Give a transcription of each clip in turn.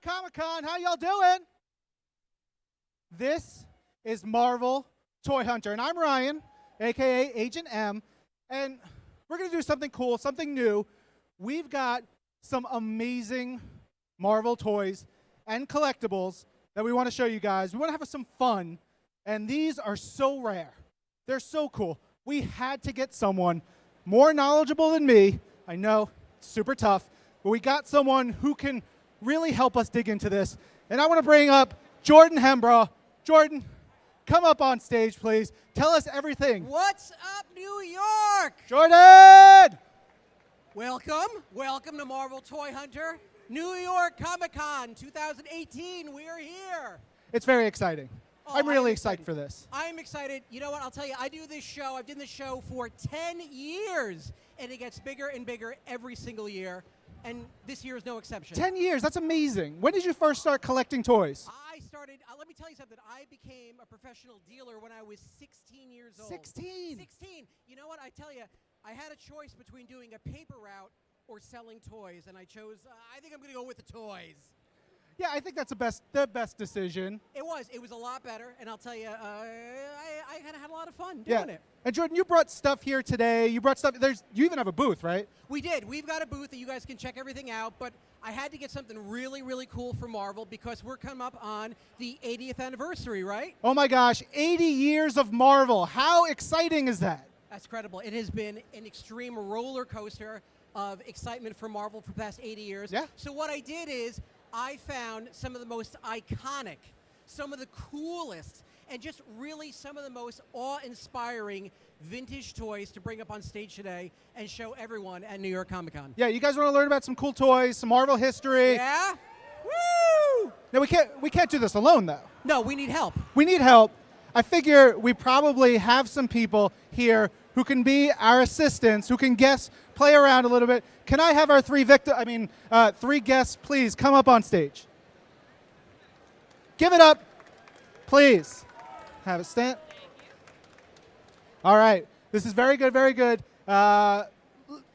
York Comic Con. How y'all doing? This is Marvel Toy Hunter, and I'm Ryan, aka Agent M, and we're going to do something cool, something new. We've got some amazing Marvel toys and collectibles that we want to show you guys. We want to have some fun, and these are so rare. They're so cool. We had to get someone more knowledgeable than me. I know, it's super tough, but we got someone who can really help us dig into this. And I want to bring up Jordan Hembrough. Jordan, come up on stage, please. Tell us everything. What's up, New York? Jordan! Welcome to Marvel Toy Hunter, New York Comic Con 2018. We are here. It's very exciting. I'm really excited for this. I'm excited. You know what? I'll tell you, I do this show. I've done this show for 10 years, and it gets bigger and bigger every single year, and this year is no exception. 10 years, that's amazing. When did you first start collecting toys? I started, let me tell you something. I became a professional dealer when I was 16 years old. 16? 16. You know what? I tell you, I had a choice between doing a paper route or selling toys, and I chose, I think I'm going to go with the toys. Yeah, I think that's the best decision. It was a lot better, and I'll tell you, I kind of had a lot of fun doing it. And Jordan, you brought stuff here today. You brought stuff, you even have a booth, right? We did. We've got a booth that you guys can check everything out, but I had to get something really, really cool for Marvel because we're coming up on the 80th anniversary, right? Oh my gosh, 80 years of Marvel. How exciting is that? That's incredible. It has been an extreme roller coaster of excitement for Marvel for the past 80 years. Yeah. So what I did is I found some of the most iconic, some of the coolest, and just really some of the most awe-inspiring vintage toys to bring up on stage today and show everyone at New York Comic Con. Yeah, you guys want to learn about some cool toys, some Marvel history? Yeah? Woo! Now, we can't do this alone, though. No, we need help. We need help. I figure we probably have some people here who can be our assistants, who can play around a little bit. Can I have our three guests, please, come up on stage? Give it up, please. Have it stand. All right. This is very good, very good. We're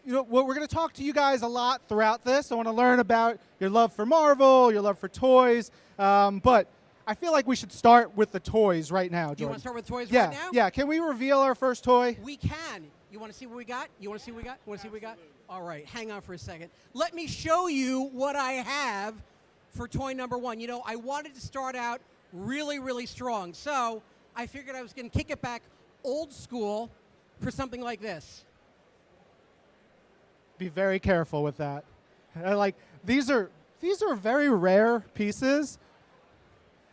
going to talk to you guys a lot throughout this. I want to learn about your love for Marvel, your love for toys, but I feel like we should start with the toys right now, Jordan. You want to start with toys right now? Yeah. Can we reveal our first toy? We can. You want to see what we got? You want to see what we got? You want to see what we got? All right. Hang on for a second. Let me show you what I have for toy number one. You know, I wanted to start out really, really strong. So I figured I was going to kick it back old school for something like this. Be very careful with that. These are very rare pieces.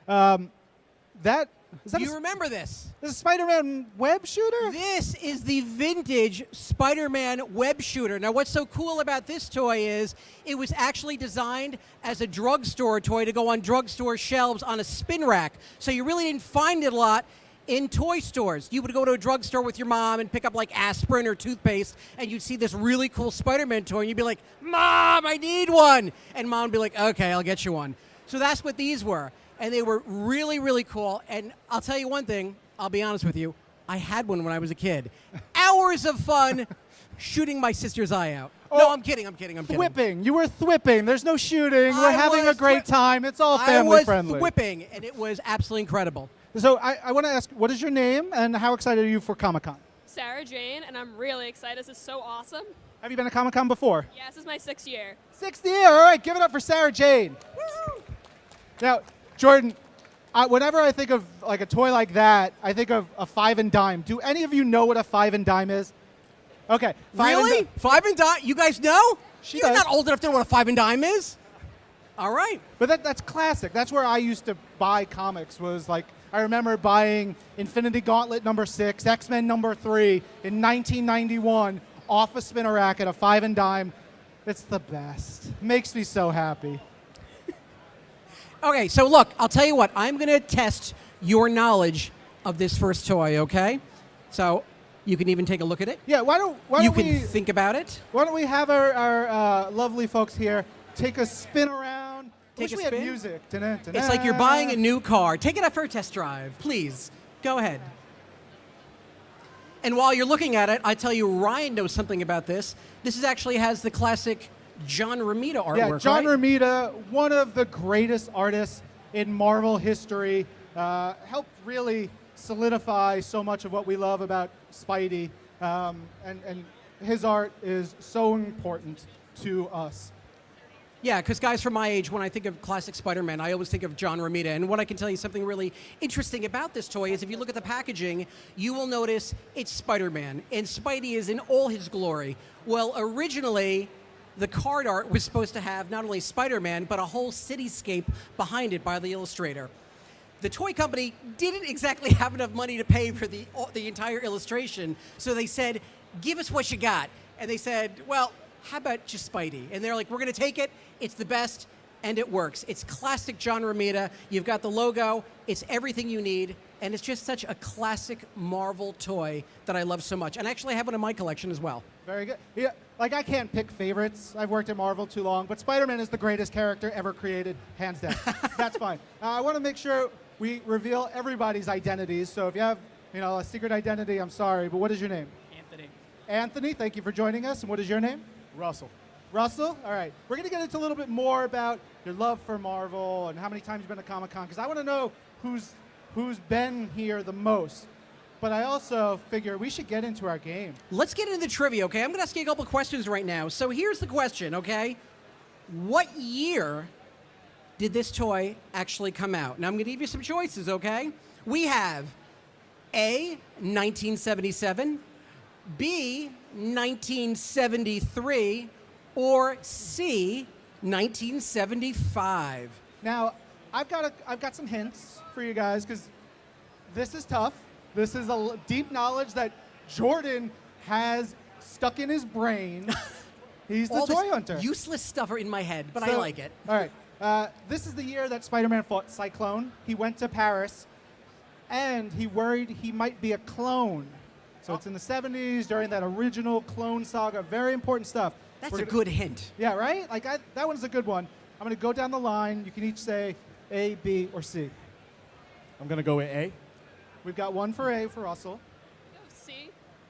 Do you remember this? This is Spider-Man web shooter? This is the vintage Spider-Man web shooter. Now, what's so cool about this toy is it was actually designed as a drugstore toy to go on drugstore shelves on a spin rack. So you really didn't find it a lot in toy stores. You would go to a drugstore with your mom and pick up like aspirin or toothpaste, and you'd see this really cool Spider-Man toy, and you'd be like, "Mom, I need one!" And Mom would be like, "Okay, I'll get you one." So that's what these were. And they were really, really cool. And I'll tell you one thing, I'll be honest with you, I had one when I was a kid. Hours of fun shooting my sister's eye out. Oh, no, I'm kidding. Thwipping. You were thwipping. There's no shooting. We're having a great time. It's all family friendly. I was thwipping, and it was absolutely incredible. So I want to ask, what is your name, and how excited are you for Comic-Con? Sarah Jane, and I'm really excited. This is so awesome. Have you been to Comic-Con before? Yeah, this is my 6th year. 6th year? All right, give it up for Sarah Jane. Woo! Now, Jordan, whenever I think of like a toy like that, I think of a 5 and dime. Do any of you know what a 5 and dime is? Okay. Really? 5 and dime? You guys know? You're not old enough to know what a 5 and dime is. All right. But that's classic. That's where I used to buy comics. Was like, I remember buying Infinity Gauntlet #6, X-Men #3 in 1991 off a spinner rack at a 5 and dime. It's the best. Makes me so happy. Okay, so look, I'll tell you what. I'm going to test your knowledge of this first toy, okay? So you can even take a look at it. Yeah, why don't you we can think about it. Why don't we have our lovely folks here take a spin around? Take a we spin? had music. Da-da-da-da. It's like you're buying a new car. Take it out for a test drive, please. Go ahead. And while you're looking at it, I tell you, Ryan knows something about this. This actually has the classic John Romita artwork, Yeah, John right? Romita, one of the greatest artists in Marvel history, helped really solidify so much of what we love about Spidey, and his art is so important to us. Yeah, because guys from my age, when I think of classic Spider-Man, I always think of John Romita. And what I can tell you, something really interesting about this toy is if you look at the packaging, you will notice it's Spider-Man. And Spidey is in all his glory. Well, originally, the card art was supposed to have not only Spider-Man, but a whole cityscape behind it by the illustrator. The toy company didn't exactly have enough money to pay for the entire illustration, so they said, give us what you got. And they said, well, how about just Spidey? And they're like, we're going to take it. It's the best, and it works. It's classic John Romita. You've got the logo. It's everything you need, and it's just such a classic Marvel toy that I love so much. And I actually have one in my collection as well. Very good. Yeah, like I can't pick favorites. I've worked at Marvel too long, but Spider-Man is the greatest character ever created, hands down. That's fine. I want to make sure we reveal everybody's identities. So if you have, a secret identity, I'm sorry, but what is your name? Anthony. Anthony, thank you for joining us. And what is your name? Russell. Russell? All right. We're going to get into a little bit more about your love for Marvel and how many times you've been to Comic-Con, because I want to know who's been here the most. But I also figure we should get into our game. Let's get into the trivia, okay? I'm going to ask you a couple questions right now. So here's the question, okay? What year did this toy actually come out? Now, I'm going to give you some choices, okay? We have A, 1977, B, 1973, or C, 1975. Now, I've got some hints for you guys, because this is tough. This is a deep knowledge that Jordan has stuck in his brain. He's the All toy this hunter. useless stuff in my head, but I So, like it. All right. This is the year that Spider-Man fought Cyclone. He went to Paris, and he worried he might be a clone. So it's in the 70s, during that original clone saga. Very important stuff. That's a good hint. Yeah, right? That one's a good one. I'm going to go down the line. You can each say A, B, or C. I'm going to go with A. We've got one for A for Russell. C.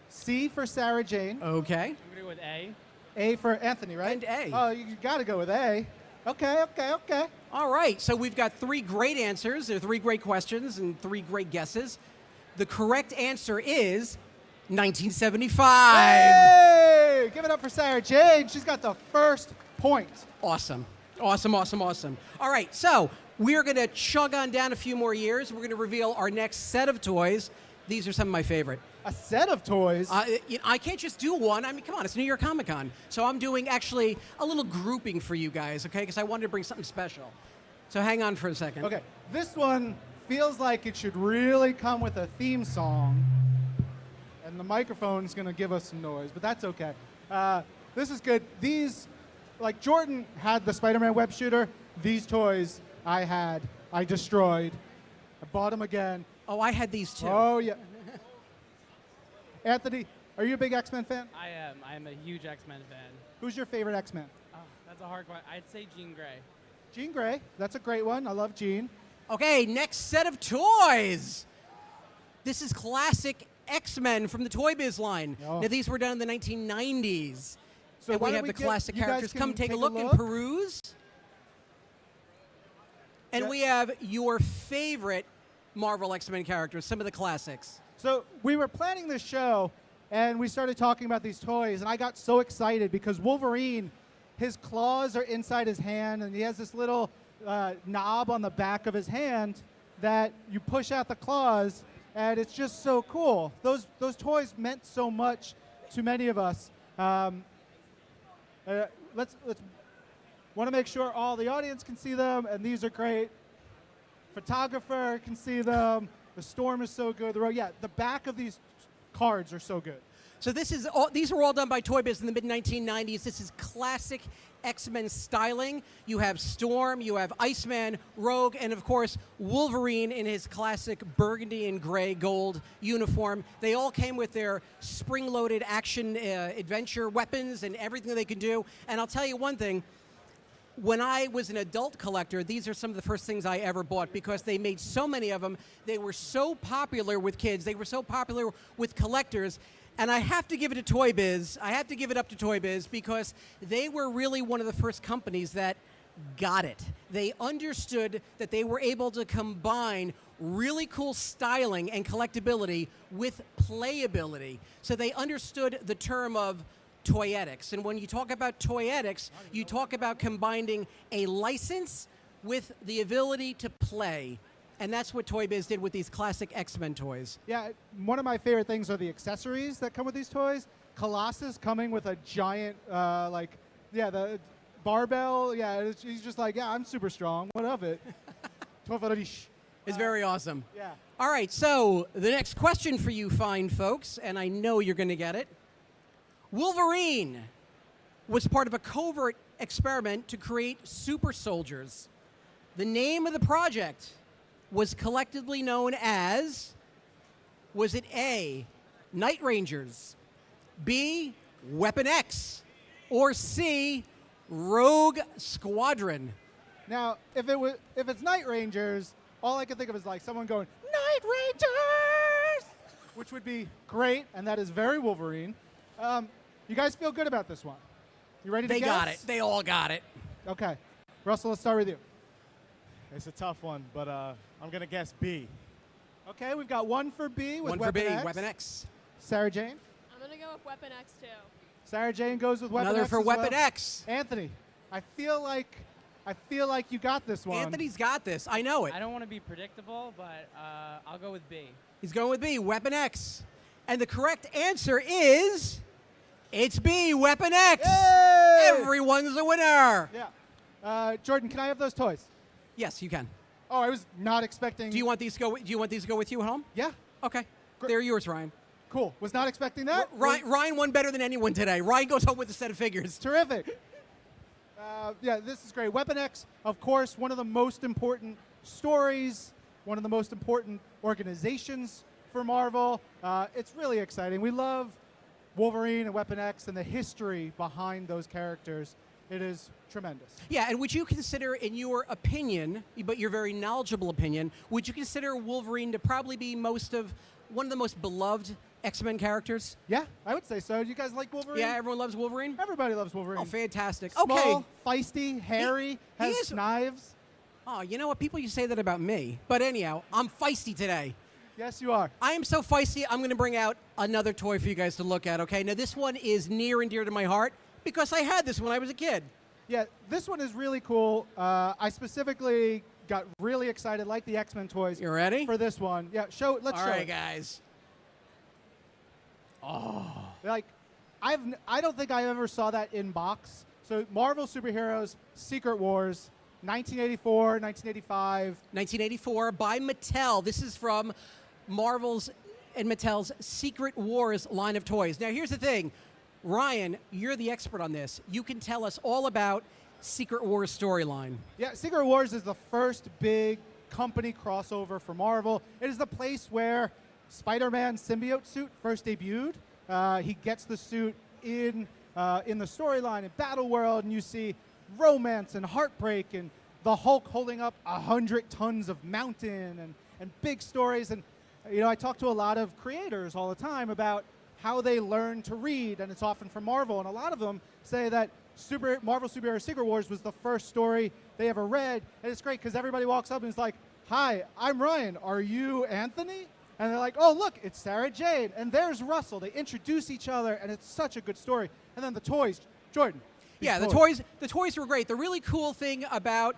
C for Sarah Jane. Okay. I'm going to go with A. A for Anthony, right? And A. Oh, you got to go with A. Okay. All right, so we've got three great answers. There are three great questions and three great guesses. The correct answer is 1975. Hey! Give it up for Sarah Jane. She's got the first point. Awesome. All right, so we're going to chug on down a few more years. We're going to reveal our next set of toys. These are some of my favorite. A set of toys. I can't just do one. I mean, come on, it's New York Comic Con. So I'm doing actually a little grouping for you guys, okay? Because I wanted to bring something special. So hang on for a second. Okay, this one feels like it should really come with a theme song. And the microphone's going to give us some noise, but that's okay. This is good. These, like Jordan had the Spider-Man web shooter. These toys I destroyed. I bought them again. Oh, I had these too. Oh, yeah. Anthony, are you a big X-Men fan? I am. I am a huge X-Men fan. Who's your favorite X-Men? Oh, that's a hard question. I'd say Jean Grey. Jean Grey. That's a great one. I love Jean. Okay, next set of toys. This is classic X-Men from the Toy Biz line. Oh. Now, these were done in the 1990s. So And why we don't have the get- classic you guys characters. can Come take a take a look and look. peruse. And Yeah. we have your favorite Marvel X-Men characters, some of the classics. So we were planning this show, and we started talking about these toys, and I got so excited because Wolverine, his claws are inside his hand, and he has this little knob on the back of his hand that you push out the claws, and it's just so cool. Those toys meant so much to many of us. Let's want to make sure all the audience can see them, and these are great. Photographer can see them. The storm is so good. The back of these cards are so good. So these were all done by Toy Biz in the mid-1990s. This is classic X-Men styling. You have Storm, you have Iceman, Rogue, and of course Wolverine in his classic burgundy and gray gold uniform. They all came with their spring-loaded action adventure weapons and everything they can do. And I'll tell you one thing. When I was an adult collector, these are some of the first things I ever bought because they made so many of them. They were so popular with kids. They were so popular with collectors And I have to give it to Toy Biz. I have to give it up to Toy Biz because they were really one of the first companies that got it. They understood that they were able to combine really cool styling and collectability with playability. So they understood the term of toyetics. And when you talk about toyetics, you talk about combining a license with the ability to play. And that's what Toy Biz did with these classic X-Men toys. Yeah, one of my favorite things are the accessories that come with these toys. Colossus coming with a giant, the barbell. Yeah, he's just like, yeah, I'm super strong. What of it? It's very awesome. Yeah. All right, so the next question for you fine folks, and I know you're going to get it. Wolverine was part of a covert experiment to create super soldiers. The name of the project was collectively known as, was it A, Night Rangers, B, Weapon X, or C, Rogue Squadron? Now, if it's Night Rangers, all I can think of is like someone going, Night Rangers! Which would be great, and that is very Wolverine. You guys feel good about this one? You ready to guess? They got it. They all got it. Okay. Russell, let's start with you. It's a tough one, but I'm going to guess B. Okay, we've got one for B with One for Weapon B, X. Weapon X. Sarah Jane? I'm going to go with Weapon X too. Sarah Jane goes with Weapon Another X for as Weapon well. X. Anthony, I feel like you got this one. Anthony's got this. I know it. I don't want to be predictable, but I'll go with B. He's going with B, Weapon X. And the correct answer is, it's B, Weapon X. Yay! Everyone's a winner. Yeah. Jordan, can I have those toys? Yes, you can. Oh, I was not expecting. Do you want these to go? Do you want these to go with you at home? Yeah. Okay. Great. They're yours, Ryan. Cool. Was not expecting that. Ryan won better than anyone today. Ryan goes home with a set of figures. Terrific. Yeah, this is great. Weapon X, of course, one of the most important stories, one of the most important organizations for Marvel. It's really exciting. We love Wolverine and Weapon X and the history behind those characters. It is tremendous. Yeah, and would you consider, in your opinion, but your very knowledgeable opinion, would you consider Wolverine to probably be one of the most beloved X-Men characters? Yeah, I would say so. Do you guys like Wolverine? Yeah, everyone loves Wolverine? Everybody loves Wolverine. Oh, fantastic. Small, Okay. feisty, hairy, has is- knives. Oh, you know what? People used to say that about me. But anyhow, I'm feisty today. Yes, you are. I am so feisty, I'm going to bring out another toy for you guys to look at, okay? Now, this one is near and dear to my heart because I had this when I was a kid. Yeah, this one is really cool. I specifically got really excited, like the X-Men toys. You ready? For this one. Yeah, let's All show right, it. guys. Like, I don't think I ever saw that in box. So Marvel Superheroes, Secret Wars, 1984, 1985. 1984 by Mattel. This is from Marvel's and Mattel's Secret Wars line of toys. Now, here's the thing. Ryan, you're the expert on this. You can tell us all about Secret Wars storyline. Yeah, Secret Wars is the first big company crossover for Marvel. It is the place where Spider-Man's symbiote suit first debuted. He gets the suit in the storyline in Battle World, and you see romance and heartbreak and the Hulk holding up 100 tons of mountain and big stories. And I talk to a lot of creators all the time about how they learn to read, and it's often from Marvel. And a lot of them say that Marvel Superhero Secret Wars was the first story they ever read. And it's great because everybody walks up and is like, "Hi, I'm Ryan. Are you Anthony?" And they're like, "Oh, look, it's Sarah Jane. And there's Russell." They introduce each other, and it's such a good story. And then the toys. Jordan. Yeah, the toys were great. The really cool thing about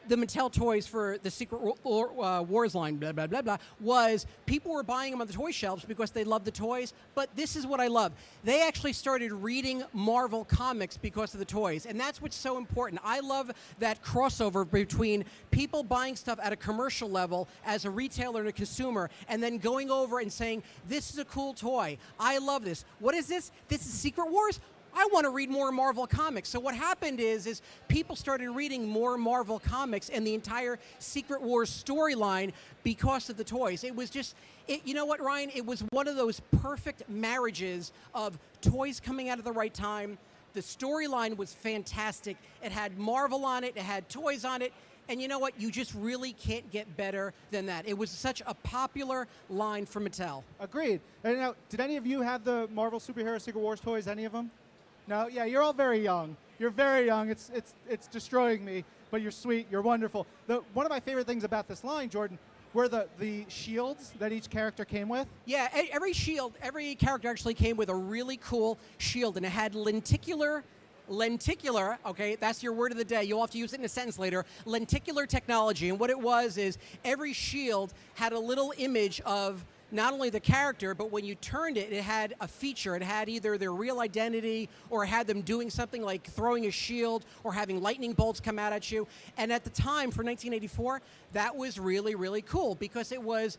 the Mattel toys for the Secret Wars line, blah, blah, blah, blah, was people were buying them on the toy shelves because they loved the toys. But this is what I love. They actually started reading Marvel comics because of the toys. And that's what's so important. I love that crossover between people buying stuff at a commercial level as a retailer and a consumer, and then going over and saying, this is a cool toy. I love this. What is this? This is Secret Wars? I want to read more Marvel comics. So what happened is people started reading more Marvel comics and the entire Secret Wars storyline because of the toys. It was just, you know what, Ryan? It was one of those perfect marriages of toys coming out at the right time. The storyline was fantastic. It had Marvel on it. It had toys on it. And you know what? You just really can't get better than that. It was such a popular line from Mattel. Agreed. And now, did any of you have the Marvel Superhero Secret Wars toys? Any of them? No? Yeah, you're all very young. You're very young. It's destroying me, but you're sweet. You're wonderful. One of my favorite things about this line, Jordan, were the shields that each character came with. Yeah, every shield, every character actually came with a really cool shield, and it had lenticular, okay, that's your word of the day. You'll have to use it in a sentence later. Lenticular technology, and what it was is every shield had a little image of not only the character, but when you turned it, it had a feature. It had either their real identity or it had them doing something like throwing a shield or having lightning bolts come out at you. And at the time, for 1984, that was really, really cool because it was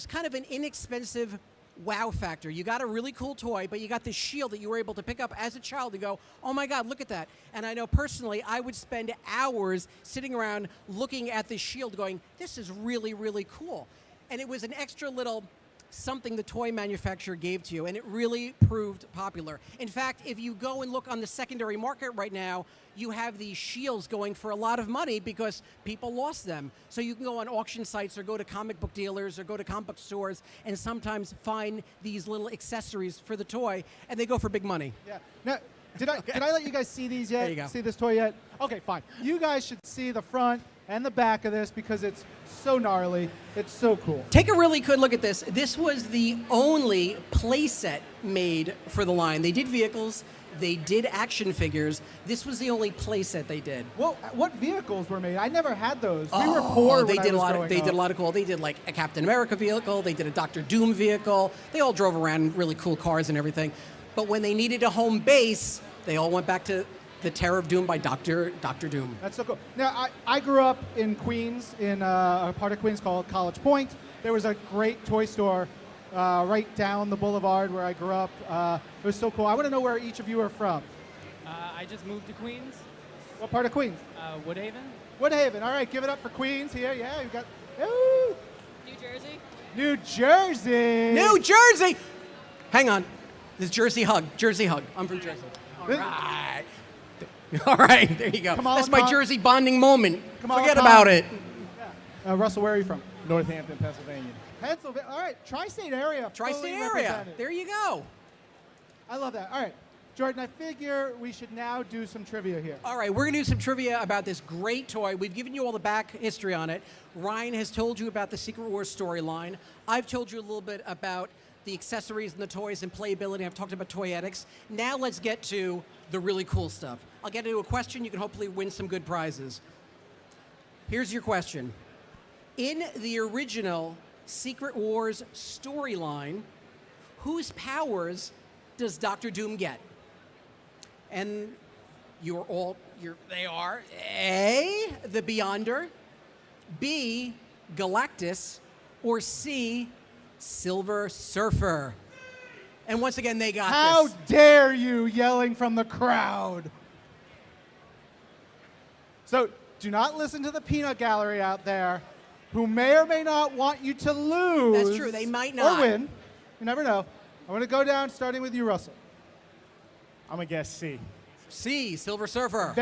kind of an inexpensive wow factor. You got a really cool toy, but you got this shield that you were able to pick up as a child and go, oh my God, look at that. And I know personally, I would spend hours sitting around looking at this shield going, this is really, really cool. And it was an extra little something the toy manufacturer gave to you, and it really proved popular. In fact, if you go and look on the secondary market right now, you have these shields going for a lot of money because people lost them. So you can go on auction sites or go to comic book dealers or go to comic book stores and sometimes find these little accessories for the toy, and they go for big money. Yeah. Now, did I let you guys see these yet? There you go. See this toy yet? Okay, fine. You guys should see the front and the back of this because it's so gnarly. It's so cool. Take a really good look at this. This was the only playset made for the line. They did vehicles, they did action figures. This was the only playset they did. Well, what vehicles were made? I never had those. We were poor. They when did I was a lot. growing They up. did a lot of cool. They did like a Captain America vehicle. They did a Doctor Doom vehicle. They all drove around in really cool cars and everything. But when they needed a home base, they all went back to the Terror of Doom by Dr. Doom. That's so cool. Now, I grew up in Queens, in a part of Queens called College Point. There was a great toy store right down the boulevard where I grew up. It was so cool. I want to know where each of you are from. I just moved to Queens, What part of Queens? Woodhaven. Woodhaven. All right, give it up for Queens here. Yeah, you got ooh, New Jersey. New Jersey. New Jersey! Hang on. This Jersey hug. Jersey hug. I'm from Jersey. All This- right. All right, there you go. Come on, That's my Tom. Jersey bonding moment. Come on, Forget Tom. about it. Russell, where are you from? Northampton, Pennsylvania. Pennsylvania. All right, tri-state area. Tri-state fully area. represented. There you go. I love that. All right, Jordan, I figure we should now do some trivia here. All right, we're going to do some trivia about this great toy. We've given you all the back history on it. Ryan has told you about the Secret Wars storyline. I've told you a little bit about the accessories and the toys and playability. I've talked about toyetics. Now let's get to the really cool stuff. I'll get into a question. You can hopefully win some good prizes. Here's your question. In the original Secret Wars storyline, whose powers does Doctor Doom get? And they are A, the Beyonder, B, Galactus, or C, Silver Surfer. And once again, they got How this. dare you yelling from the crowd? So do not listen to the peanut gallery out there who may or may not want you to lose. That's true. They might not. Or win. You never know. I want to go down starting with you, Russell. I'm going to guess C. C, Silver Surfer.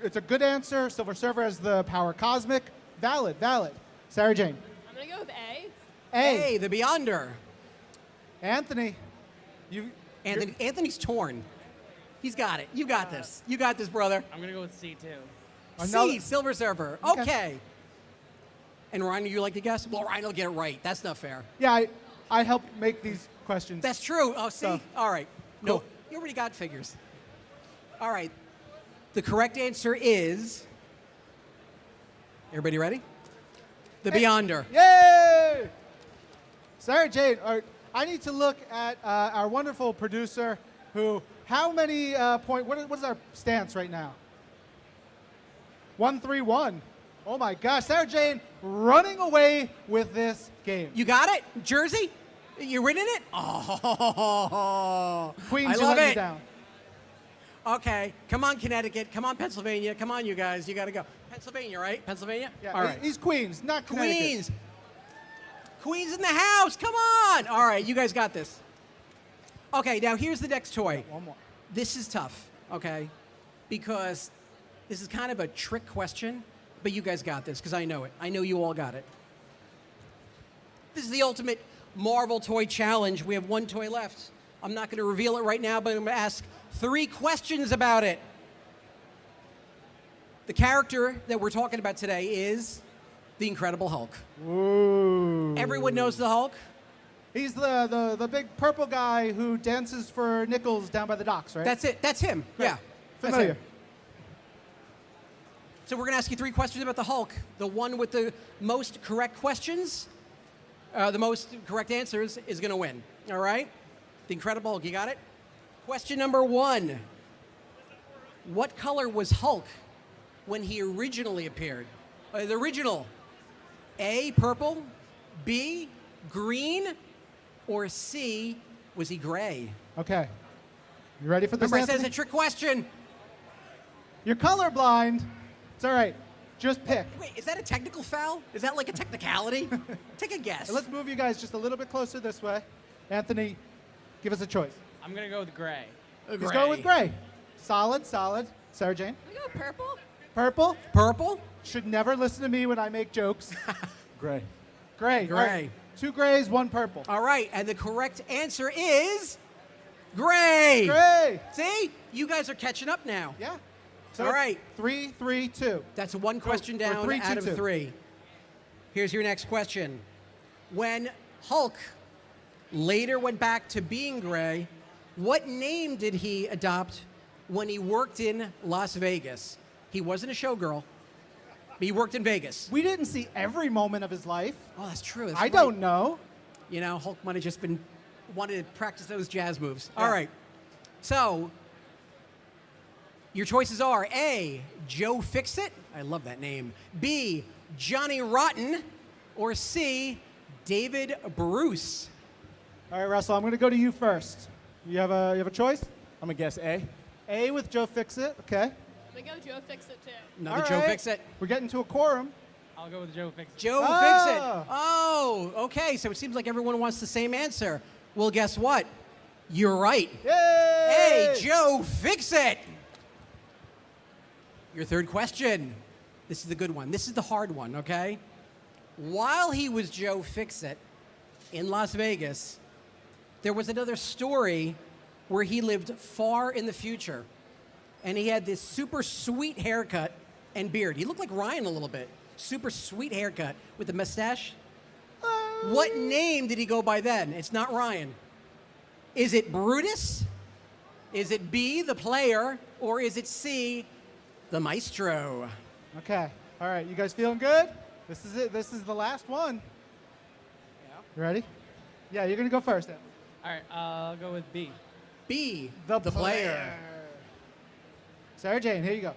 It's a good answer. Silver Surfer has the power cosmic. Valid. Sarah Jane. I'm gonna go with A. A, the Beyonder. Anthony. Anthony's torn. He's got it. You got this. You got this, brother. I'm gonna go with C too. C, Silver Surfer. Okay. Okay. And Ryan, you like to guess? Well, Ryan will get it right. That's not fair. Yeah, I helped make these questions. That's true. Oh, see? So, All right. No, cool. you already got figures. All right. The correct answer is, everybody ready? The Beyonder. Yay! Sarah Jane, I need to look at our wonderful producer how many what is our stance right now? 1-3-1. Oh my gosh, Sarah Jane running away with this game. You got it? Jersey? You're winning it? Oh, Queens, I you're love letting me it. down. Okay, come on, Connecticut. Come on, Pennsylvania. Come on, you guys. You got to go. Pennsylvania, right? Pennsylvania? Yeah, All right. he's Queens, not Connecticut. Queens. Queens in the house. Come on. All right, you guys got this. Okay, now here's the next toy. One more. This is tough, okay? Because this is kind of a trick question, but you guys got this because I know it. I know you all got it. This is the ultimate Marvel toy challenge. We have one toy left. I'm not going to reveal it right now, but I'm going to ask 3 questions about it. The character that we're talking about today is the Incredible Hulk. Ooh. Everyone knows the Hulk? He's the big purple guy who dances for nickels down by the docks, right? That's it. That's him. Great. Yeah. that's Familiar. him. So we're going to ask you 3 questions about the Hulk. The one with the most correct questions, the most correct answers, is going to win. All right? The Incredible Hulk. You got it? Question number 1. What color was Hulk when he originally appeared? The original. A, purple. B, green. Or C, was he gray? Okay. You ready for this, Remember, I said Anthony? it's a trick question. You're colorblind. It's all right. Just pick. Wait, is that a technical foul? Is that like a technicality? Take a guess. Let's move you guys just a little bit closer this way. Anthony, give us a choice. I'm going to go with gray. Let's go with gray. Solid, solid. Sarah Jane? We go purple. Purple? Purple? Should never listen to me when I make jokes. Gray. Gray. Gray. All right. 2 grays, 1 purple. All right, and the correct answer is gray. Gray. See? You guys are catching up now. Yeah. So All right. 3, 3, 2. That's 1 question or down 3, 2, out of 2. 3. Here's your next question. When Hulk later went back to being gray, what name did he adopt when he worked in Las Vegas? He wasn't a showgirl, but he worked in Vegas. We didn't see every moment of his life. Oh, that's true. That's I right. don't know. You know, Hulk might have just been wanted to practice those jazz moves. Yeah. All right. So, your choices are A, Joe Fixit. I love that name. B, Johnny Rotten. Or C, David Bruce. All right, Russell, I'm going to go to you first. You have a choice? I'm going to guess A. A with Joe Fixit. Okay. We go Joe Fix It too. Another All Joe right. Fixit. We're getting to a quorum. I'll go with Joe Fix. Joe Oh. Fixit. Oh, okay. So it seems like everyone wants the same answer. Well, guess what? You're right. Yay! Hey, Joe Fixit. Your third question. This is the good one. This is the hard one, okay? While he was Joe Fixit in Las Vegas, there was another story where he lived far in the future. And he had this super sweet haircut and beard. He looked like Ryan a little bit. Super sweet haircut with the mustache. What name did he go by then? It's not Ryan. Is it Brutus? Is it B, the player? Or is it C, the maestro? Okay. All right. You guys feeling good? This is it. This is the last one. Yeah. You ready? Yeah, you're going to go first. Then. All right, I'll go with B. B, The player. Sarah Jane, here you go.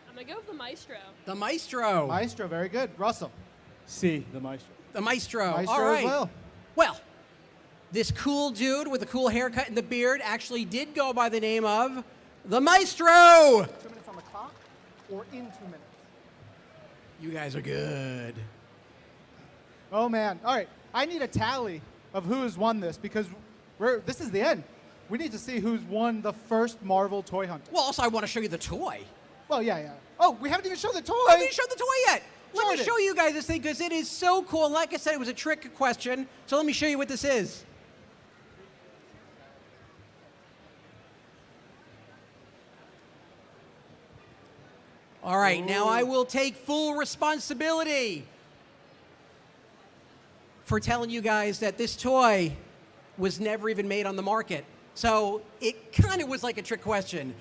I'm gonna go with the Maestro. The maestro. Maestro, very good. Russell. C, the Maestro. The maestro. Maestro All right. as well. Well, this cool dude with the cool haircut and the beard actually did go by the name of the maestro. 2 minutes on the clock or in 2 minutes? You guys are good. Oh, man. All right. I need a tally of who has won this because this is the end. We need to see who's won the first Marvel toy hunt. Well, also, I want to show you the toy. Well, yeah. Oh, we haven't even shown the toy. I didn't show the toy yet. Let me Jordan. show you guys this thing because it is so cool. Like I said, it was a trick question. So let me show you what this is. All right, now I will take full responsibility for telling you guys that this toy was never even made on the market. So it kind of was like a trick question.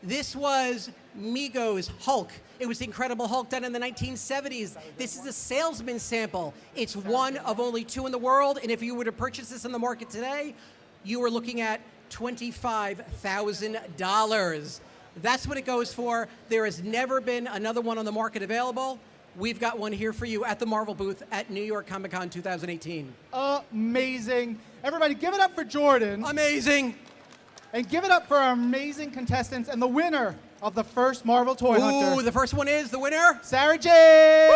This was Mego's Hulk. It was the Incredible Hulk done in the 1970s. This is a salesman sample. It's one of only 2 in the world, and if you were to purchase this on the market today, you were looking at $25,000. That's what it goes for. There has never been another one on the market available. We've got one here for you at the Marvel booth at New York Comic Con 2018. Amazing. Everybody, give it up for Jordan. Amazing. And give it up for our amazing contestants and the winner of the first Marvel Toy Hunter, Ooh, the first one is the winner. Sarah Jane!